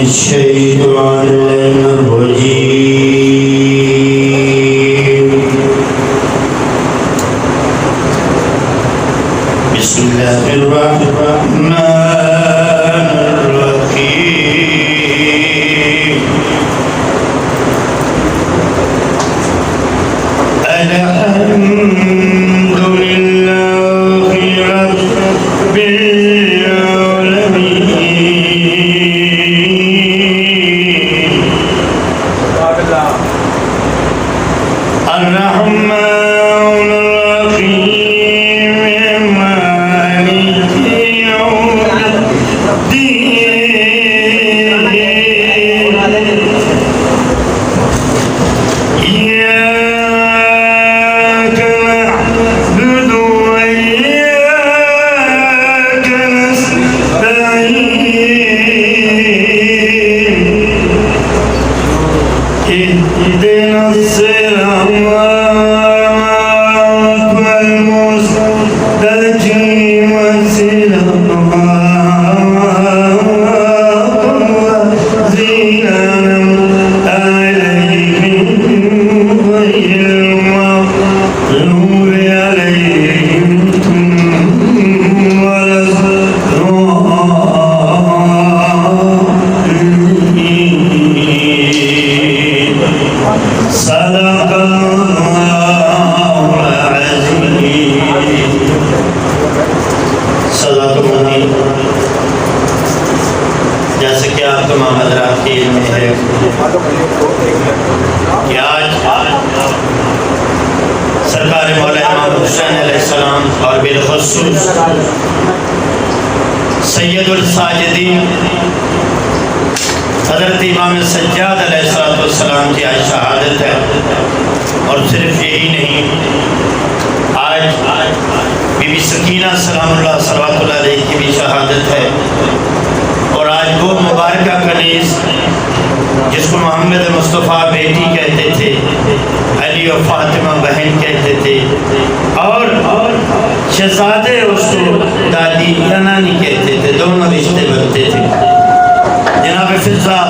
الشيطان الرجيم بسم الله الرحمن الرحيم الحمد لله رب العالمين الرحمن الرحيم مالك يوم الدين إياك نعبد وإياك نستعين اهدنا الصراط المستقيم صراط الذين أنعمت عليهم غير المغضوب عليهم ولا الضالين. صدق الله العظيم. صدق مدین. جیسے کہ آپ تمام حضرات کے علم ہے کہ آج سرکار مولا امام حسین علیہ السلام اور بالخصوص سید الساجدین حضرت امام سجاد علیہ السلام کی آج شہادت ہے. اور صرف یہی نہیں، آج بی بی سکینہ سلام اللہ صلوات اللہ علیہ کی بھی شہادت ہے. اور آج وہ مبارکہ کنیز جس کو محمد مصطفیٰ بیٹی کہتے تھے، علی و فاطمہ بہن کہتے تھے، اور شہزادے اس کو دادی یا نانی کہتے تھے، دونوں رشتے بنتے تھے. جناب فضہ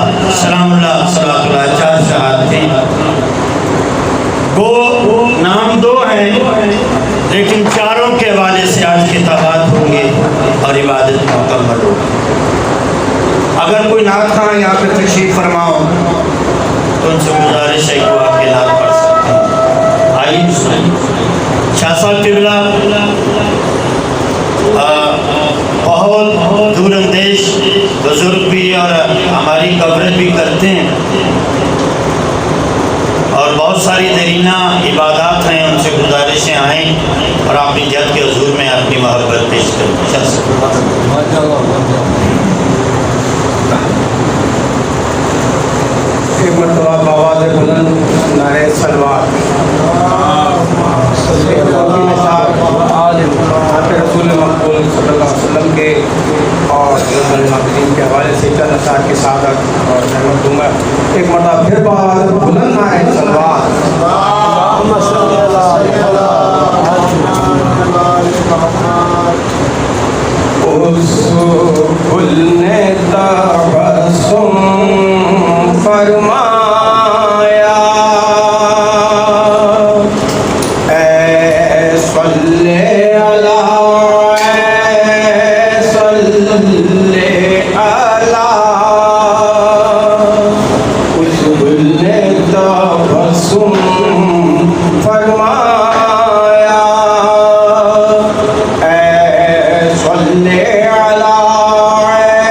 سلام اللہ صلوات اللہ چار شہادت تھی. وہ نام دو ہیں لیکن چاروں کے حوالے سے آج خطابات ہوں گے اور عبادت مکمل ہوگی. اگر کوئی نعت خواں یہاں پہ تشریف فرماؤ تو ان سے گزارش ہے کہ وہ آپ کے نعت پڑھ سکتے ہیں. آئیے شاہ صاحب قبلہ بہت دور اندیش بزرگ بھی اور ہماری کوریج بھی کرتے ہیں، اور بہت ساری دیرینہ عبادات ہیں. ان سے گزارشیں آئیں اور آپ کی جد کے حضور میں اپنی محبت پیش کریں. ایک مرتبہ بآواز بلند نعرہ سلوات رسول مقبول صلی اللہ علیہ وسلم کے اور المحمدین کے حوالے سے چند اشعار کی سعادت اور نعمت دوں گا. ایک مرتبہ پھر بآواز بلند نعرہ سلوات. اس پھول نے تبسم فرمایا، اے صلی اللہ، اے صلی اللہ. اس پھول نے تبسم فرمایا، اے صلی اللہ، اے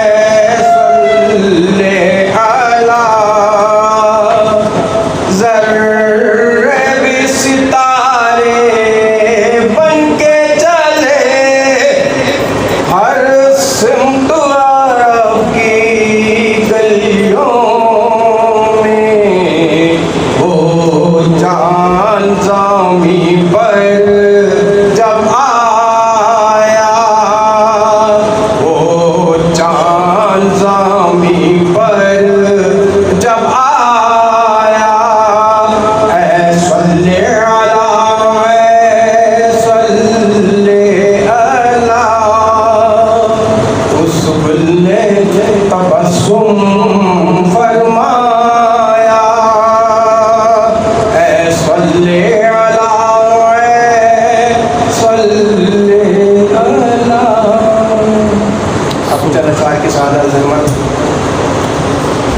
چند اشعار کے ساتھ عظمت.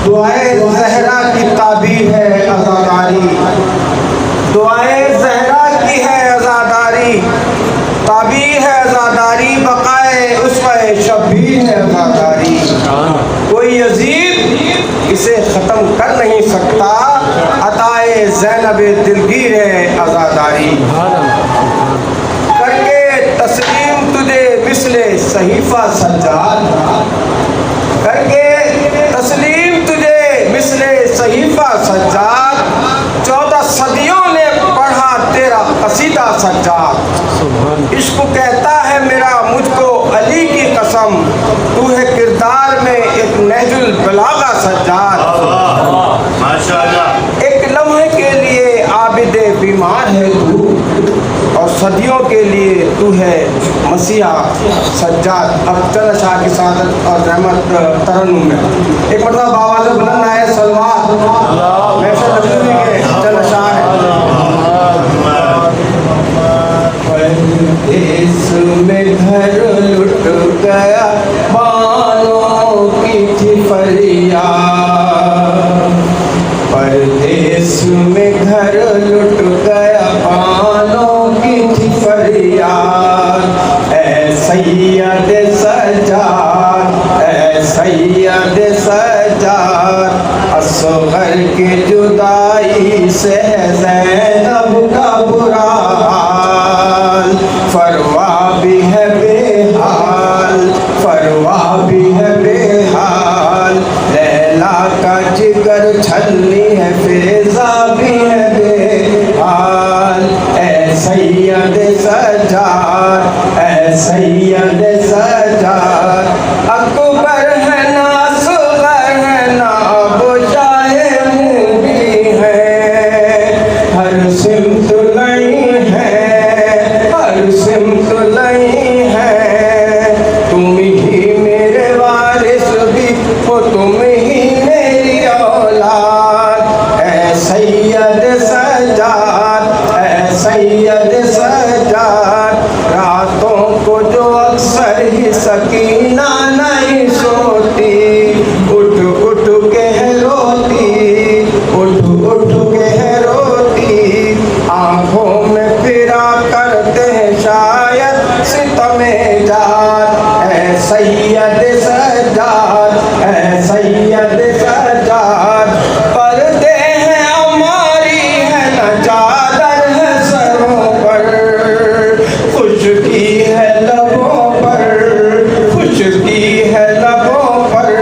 دعائے زہرا کی تعبیر ہے عزاداری، دعائے زہرا کی ہے عزاداری، تعبیر ہے عزاداری، بقائے اسوہ شبیر ہے عزاداری. کوئی یزید اسے ختم کر نہیں سکتا، عطائے زینب دلگیر ہے عزاداری. کر کے تسلیم تجھے مثل صحیفہ سجاد، کر کے تسلیم تجھے مثل صحیفہ سجاد، 14 صدیوں نے پڑھا تیرا قصیدہ سجاد. عشق کہتا ہے میرا مجھ کو علی کی قسم، تو ہے کردار میں ایک نہج البلاغہ سجاد. ماشاءاللہ. ایک لمحے کے لیے عابد بیمار ہے تو، اور صدیوں کے لیے تو ہے مسیحا سجاد. اب چند اشعار کی سعادت اور رحمت ترنم میں ایک مرتبہ باواز بلند آئے سلوات محشر نبوی کے چند اشعار ہیں. پردیس میں گھر لٹ گیا بانوں کی تھی فریاد، پردیس میں گھر لٹ گیا بانوں کی تھی فریاد. اے سید سجاد، اے سید سجاد، اصغر کی جدائی سے ہے زینب کا برا حال. فروا بھی ہے بے حال، فروا بھی ہے بے حال، لیلا کا جگر چھلنی ہے فیضا بھی ہے بے حال. اے سید سجاد، اے سید سجاد، اکبر ہے نا اصغر ہے نا ابو شاہ موبی ہے، ہر سمت نہیں ہے، ہر سمت نہیں ہے. تم ہی میرے وارث بھی ہو، تم ہی میری اولاد. اے سید سجاد، اے سید سجاد، راتوں کو جو اکثر ہی سکینہ نہیں سوتی، اٹھ اٹھ کے ہے روتی، اٹھ اٹھ کے ہے روتی. آنکھوں میں پھرا کرتے ہیں شاید ستم جات. اے سید سجاد، اے سید سجاد، پردے ہیں ہماری ہے نہ چادر ہے سروں پر، خشکی ہے لبوں پر، خشکی ہے لبوں پر،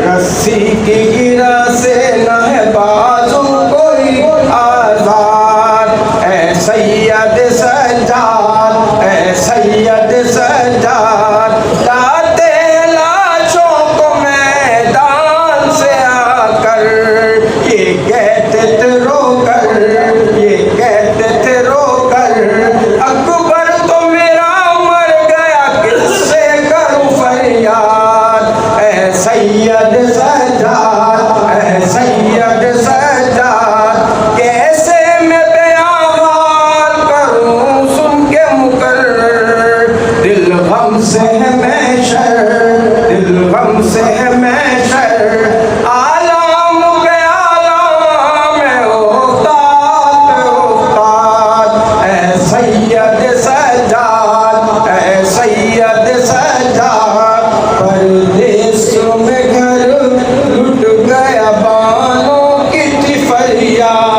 رسی کی گرہ سے نہ ہے بازو کوئی آزاد. اے سید سجاد، اے سید سجاد، لاتے ہیں لاشوں کو میدان سے آ کر، یہ کہتے تھے رو کر، یہ کہتے تھے رو کر، اکبر تو میرا مر گیا کس سے کروں فریاد. اے سید سجاد، اے سید سجاد، کیسے میں بیان حال کروں سن کے مقرر، دل غم سے ہے محشر، دل غم سے ہے محشر، عالم کے عالم میں افتاد پہ افتاد. اے سید سجاد، اے سید سجاد، پردیسوں میں گھر لٹ گیا بانوں کی تھی فریاد.